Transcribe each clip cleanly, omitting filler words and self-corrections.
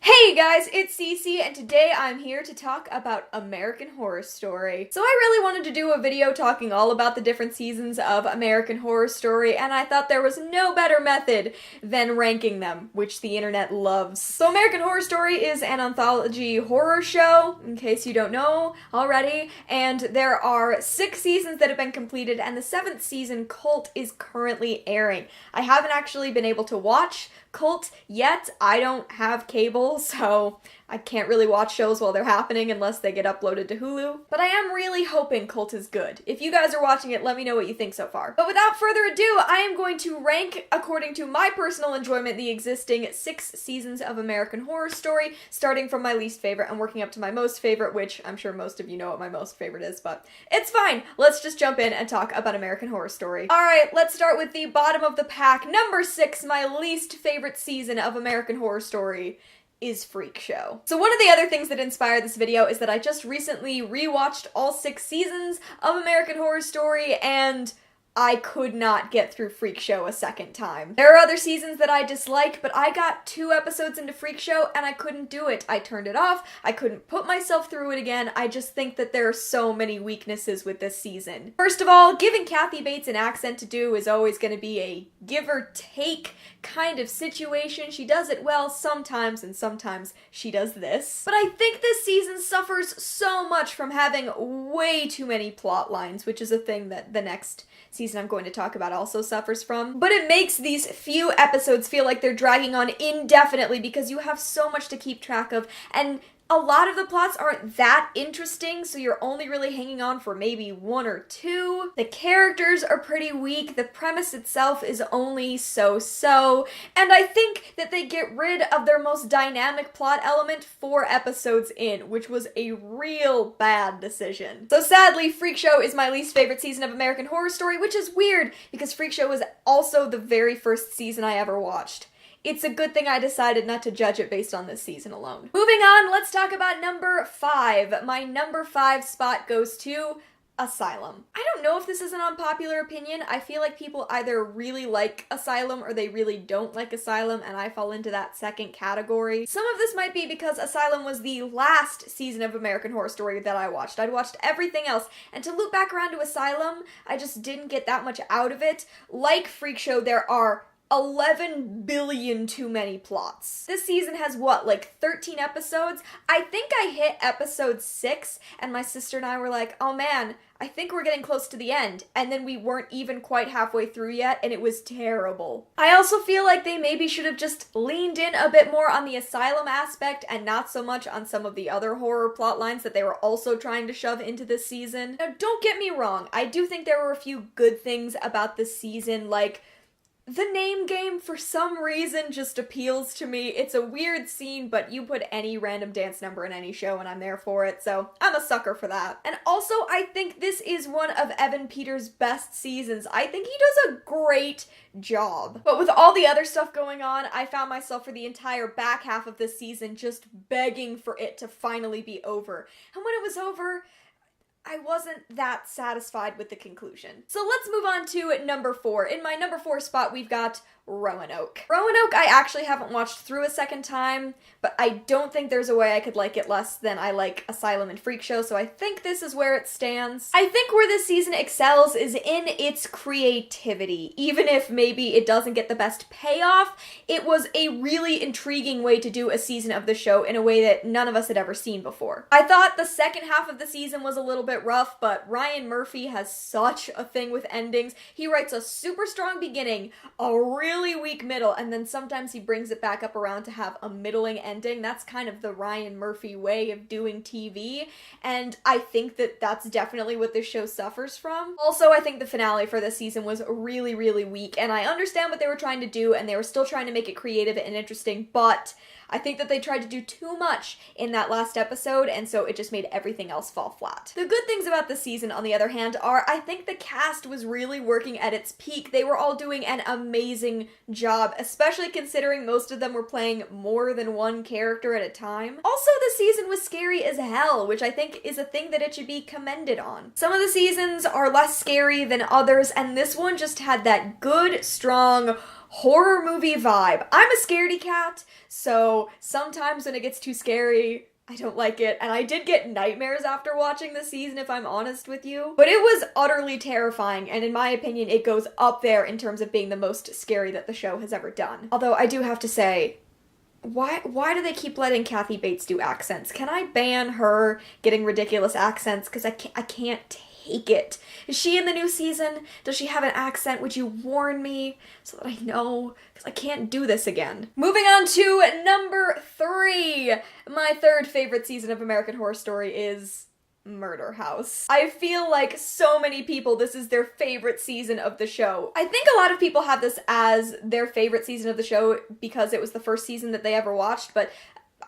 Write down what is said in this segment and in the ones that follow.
Hey guys, it's Cece, and today I'm here to talk about American Horror Story. So I really wanted to do a video talking all about the different seasons of American Horror Story, and I thought there was no better method than ranking them, which the internet loves. So American Horror Story is an anthology horror show, in case you don't know already, and there are 6 seasons that have been completed, and the 7th season, Cult, is currently airing. I haven't actually been able to watch Cult yet. I don't have cable, so I can't really watch shows while they're happening unless they get uploaded to Hulu. But I am really hoping Cult is good. If you guys are watching it, let me know what you think so far. But without further ado, I am going to rank, according to my personal enjoyment, the existing 6 seasons of American Horror Story, starting from my least favorite and working up to my most favorite, which I'm sure most of you know what my most favorite is, but it's fine. Let's just jump in and talk about American Horror Story. Alright, let's start with the bottom of the pack. Number 6, my least favorite season of American Horror Story is Freakshow. So one of the other things that inspired this video is that I just recently rewatched all 6 seasons of American Horror Story, and I could not get through Freakshow a second time. There are other seasons that I dislike, but I got 2 episodes into Freakshow and I couldn't do it. I turned it off. I couldn't put myself through it again. I just think that there are so many weaknesses with this season. First of all, giving Kathy Bates an accent to do is always going to be a give or take kind of situation. She does it well sometimes, and sometimes she does this. But I think this season suffers so much from having way too many plot lines, which is a thing that the next season I'm going to talk about also suffers from. But it makes these few episodes feel like they're dragging on indefinitely because you have so much to keep track of, and a lot of the plots aren't that interesting, so you're only really hanging on for maybe 1 or 2. The characters are pretty weak, the premise itself is only so-so, and I think that they get rid of their most dynamic plot element 4 episodes in, which was a real bad decision. So sadly, Freakshow is my least favorite season of American Horror Story, which is weird, because Freakshow was also the very first season I ever watched. It's a good thing I decided not to judge it based on this season alone. Moving on, let's talk about number 5. My number 5 spot goes to Asylum. I don't know if this is an unpopular opinion. I feel like people either really like Asylum or they really don't like Asylum, and I fall into that second category. Some of this might be because Asylum was the last season of American Horror Story that I watched. I'd watched everything else, and to loop back around to Asylum, I just didn't get that much out of it. Like Freakshow, there are 11 billion too many plots. This season has what, like 13 episodes? I think I hit episode 6 and my sister and I were like, oh man, I think we're getting close to the end. And then we weren't even quite halfway through yet, and it was terrible. I also feel like they maybe should have just leaned in a bit more on the Asylum aspect and not so much on some of the other horror plot lines that they were also trying to shove into this season. Now, don't get me wrong, I do think there were a few good things about this season, like the name game for some reason just appeals to me. It's a weird scene, but you put any random dance number in any show and I'm there for it, so I'm a sucker for that. And also, I think this is one of Evan Peters' best seasons. I think he does a great job. But with all the other stuff going on, I found myself for the entire back half of this season just begging for it to finally be over. And when it was over, I wasn't that satisfied with the conclusion. So let's move on to number 4. In my number 4 spot, we've got Roanoke. Roanoke I actually haven't watched through a second time, but I don't think there's a way I could like it less than I like Asylum and Freakshow, so I think this is where it stands. I think where this season excels is in its creativity. Even if maybe it doesn't get the best payoff, it was a really intriguing way to do a season of the show in a way that none of us had ever seen before. I thought the second half of the season was a little bit rough, but Ryan Murphy has such a thing with endings. He writes a super strong beginning, a really weak middle, and then sometimes he brings it back up around to have a middling ending. That's kind of the Ryan Murphy way of doing TV, and I think that that's definitely what this show suffers from. Also, I think the finale for this season was really, really weak, and I understand what they were trying to do, and they were still trying to make it creative and interesting, but I think that they tried to do too much in that last episode, and so it just made everything else fall flat. The good things about this season, on the other hand, are I think the cast was really working at its peak. They were all doing an amazing job, especially considering most of them were playing more than one character at a time. Also, this season was scary as hell, which I think is a thing that it should be commended on. Some of the seasons are less scary than others, and this one just had that good, strong horror movie vibe. I'm a scaredy cat, so sometimes when it gets too scary, I don't like it, and I did get nightmares after watching the season, if I'm honest with you. But it was utterly terrifying, and in my opinion, it goes up there in terms of being the most scary that the show has ever done. Although I do have to say, why do they keep letting Kathy Bates do accents? Can I ban her getting ridiculous accents? Because I can't take it. Is she in the new season? Does she have an accent? Would you warn me so that I know? Because I can't do this again. Moving on to number 3. My third favorite season of American Horror Story is Murder House. I feel like so many people, this is their favorite season of the show. I think a lot of people have this as their favorite season of the show because it was the first season that they ever watched, but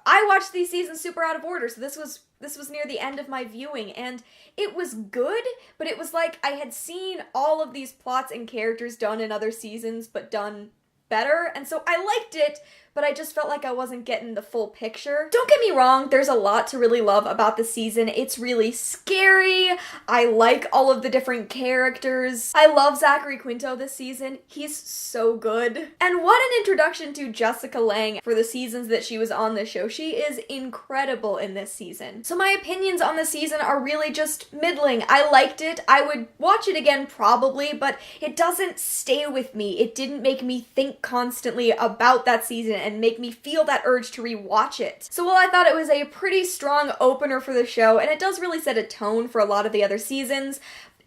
I watched these seasons super out of order, so this was near the end of my viewing, and it was good, but it was like I had seen all of these plots and characters done in other seasons, but done better, and so I liked it, but I just felt like I wasn't getting the full picture. Don't get me wrong, there's a lot to really love about the season. It's really scary. I like all of the different characters. I love Zachary Quinto this season. He's so good. And what an introduction to Jessica Lange for the seasons that she was on this show. She is incredible in this season. So my opinions on the season are really just middling. I liked it. I would watch it again probably, but it doesn't stay with me. It didn't make me think constantly about that season and make me feel that urge to rewatch it. So while I thought it was a pretty strong opener for the show, and it does really set a tone for a lot of the other seasons,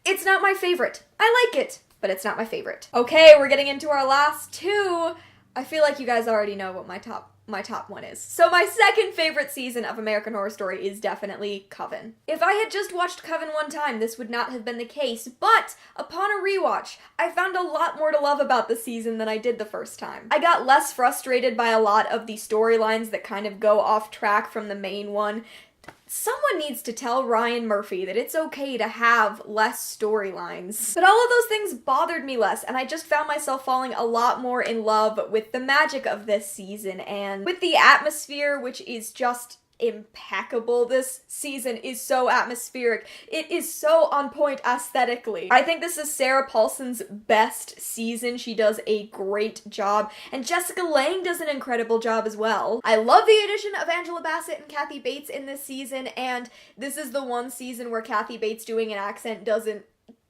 it's not my favorite. I like it, but it's not my favorite. Okay, we're getting into our last 2. I feel like you guys already know what my top one is. So my second favorite season of American Horror Story is definitely Coven. If I had just watched Coven one time, this would not have been the case, but upon a rewatch, I found a lot more to love about the season than I did the first time. I got less frustrated by a lot of the storylines that kind of go off track from the main one. Someone needs to tell Ryan Murphy that it's okay to have less storylines. But all of those things bothered me less, and I just found myself falling a lot more in love with the magic of this season and with the atmosphere, which is just impeccable. This season is so atmospheric. It is so on point aesthetically. I think this is Sarah Paulson's best season. She does a great job, and Jessica Lange does an incredible job as well. I love the addition of Angela Bassett and Kathy Bates in this season, and this is the one season where Kathy Bates doing an accent doesn't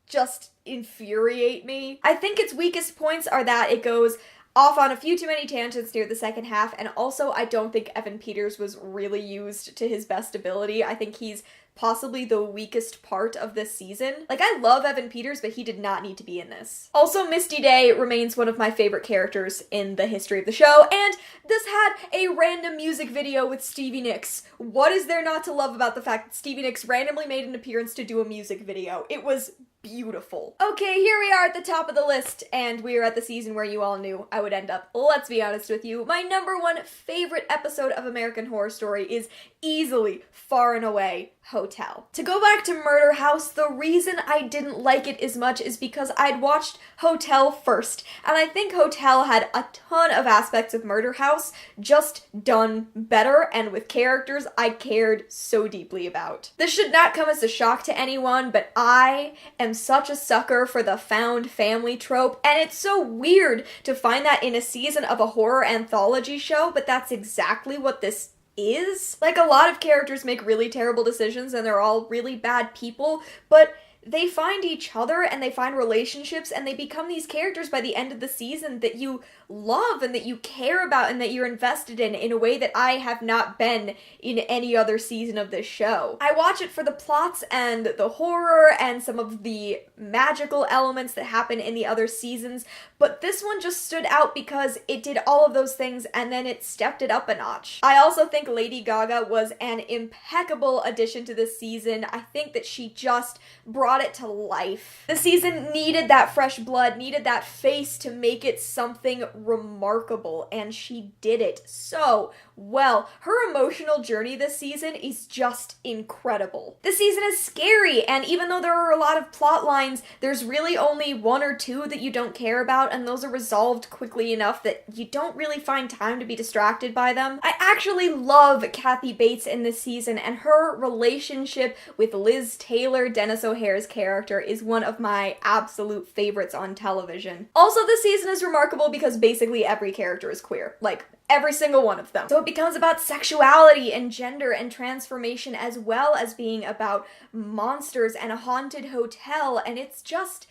just infuriate me. I think its weakest points are that it goes off on a few too many tangents near the second half, and also I don't think Evan Peters was really used to his best ability. I think he's possibly the weakest part of this season. Like, I love Evan Peters, but he did not need to be in this. Also, Misty Day remains one of my favorite characters in the history of the show, and this had a random music video with Stevie Nicks. What is there not to love about the fact that Stevie Nicks randomly made an appearance to do a music video? It was beautiful. Okay, here we are at the top of the list, and we are at the season where you all knew I would end up. Let's be honest with you, my number 1 favorite episode of American Horror Story is easily, far and away, Hotel. To go back to Murder House, the reason I didn't like it as much is because I'd watched Hotel first, and I think Hotel had a ton of aspects of Murder House, just done better and with characters I cared so deeply about. This should not come as a shock to anyone, but I am such a sucker for the found family trope, and it's so weird to find that in a season of a horror anthology show, but that's exactly what this is. Like, a lot of characters make really terrible decisions and they're all really bad people, but they find each other and they find relationships and they become these characters by the end of the season that you love and that you care about and that you're invested in a way that I have not been in any other season of this show. I watch it for the plots and the horror and some of the magical elements that happen in the other seasons, but this one just stood out because it did all of those things and then it stepped it up a notch. I also think Lady Gaga was an impeccable addition to this season. I think that she just brought it to life. The season needed that fresh blood, needed that face to make it something remarkable, and she did it so well. Her emotional journey this season is just incredible. This season is scary, and even though there are a lot of plot lines, there's really only 1 or 2 that you don't care about, and those are resolved quickly enough that you don't really find time to be distracted by them. I actually love Kathy Bates in this season, and her relationship with Liz Taylor, Dennis O'Hare's Claire's character is one of my absolute favorites on television. Also, this season is remarkable because basically every character is queer. Like, every single one of them. So it becomes about sexuality and gender and transformation, as well as being about monsters and a haunted hotel, and it's just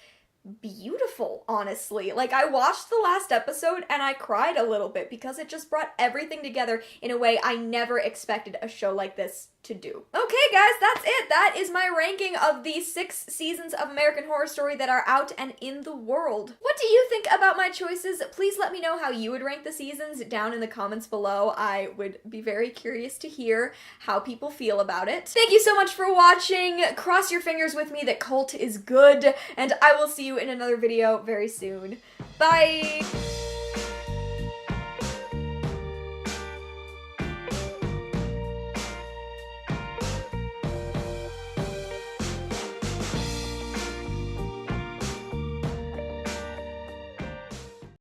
beautiful, honestly. Like, I watched the last episode and I cried a little bit because it just brought everything together in a way I never expected a show like this to do. Okay, guys, that's it. That is my ranking of the 6 seasons of American Horror Story that are out and in the world. What do you think about my choices? Please let me know how you would rank the seasons down in the comments below. I would be very curious to hear how people feel about it. Thank you so much for watching. Cross your fingers with me that Cult is good, and I will see you in another video very soon. Bye!